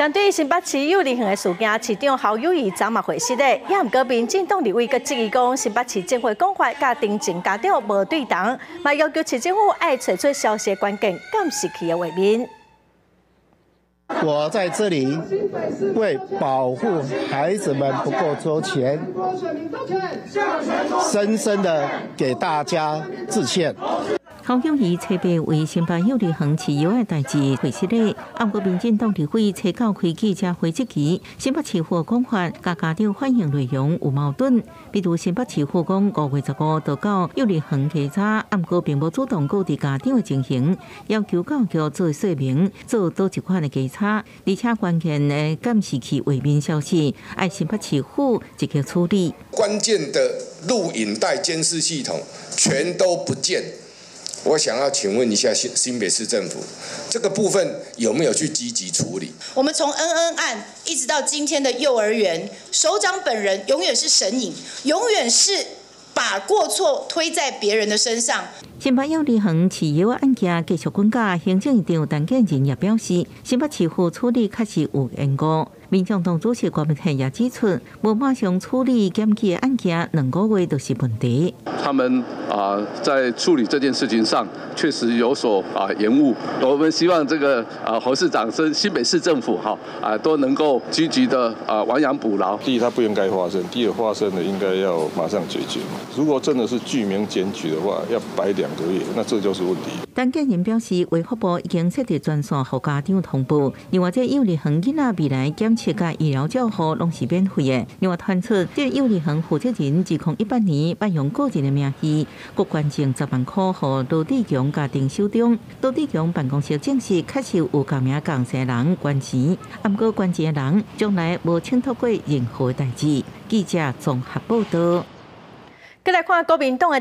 针对新北市幼儿园的事件，市长侯友宜昨嘛回释咧，也毋过民进党立委佮质疑讲，新北市政府讲法甲定情家长无对同，嘛要求市政府爱找出消息关键，监视其的画面。我在这里为保护孩子们不够周全，深深的给大家致歉。侯友宜车白为新北幼儿园饲药的代志回释咧，暗过民进党立委车教开记者会即期，新北市府讲法甲家长反映内容有矛盾，比如新北市府讲5月15到到幼儿园稽查，暗过并无主动告知家长的情形，要求教育做说明，做多一款的稽查，而且关键的监视器画面消息，爱新北市府积极处理。关键的录影带监视系统全都不见。我想要请问一下新北市政府，这个部分有没有去积极处理？我们从恩恩案一直到今天的幼儿园，首长本人永远是神隐，永远是把过错推在别人的身上。新北幼儿园饲药案件继续滚价，行政院长陈建仁也表示，新北市府处理确实有延误。民众党主席郭明天也指出，无马上处理检举的案件，2个月就是问题。他们在处理这件事情上确实有所延误。我们希望这个侯市长跟新北市政府都能够积极的亡羊补牢。第一，它不应该发生；第二，发生了应该要马上解决。如果真的是具名检举的话，要摆2个月，那这就是问题。陈建仁表示，卫福部已经设置专线给家长通报，另外这幼儿园囡仔未来检测甲医疗照护拢是免费的。另外传出，这幼儿园负责人2018年捌用个人的名义，各捐赠10万块予罗志强家庭手中。罗志强办公室证实，确实有加名共生人捐钱，不过捐钱的人从来无请托过任何代志。记者综合报道。再来看国民党的。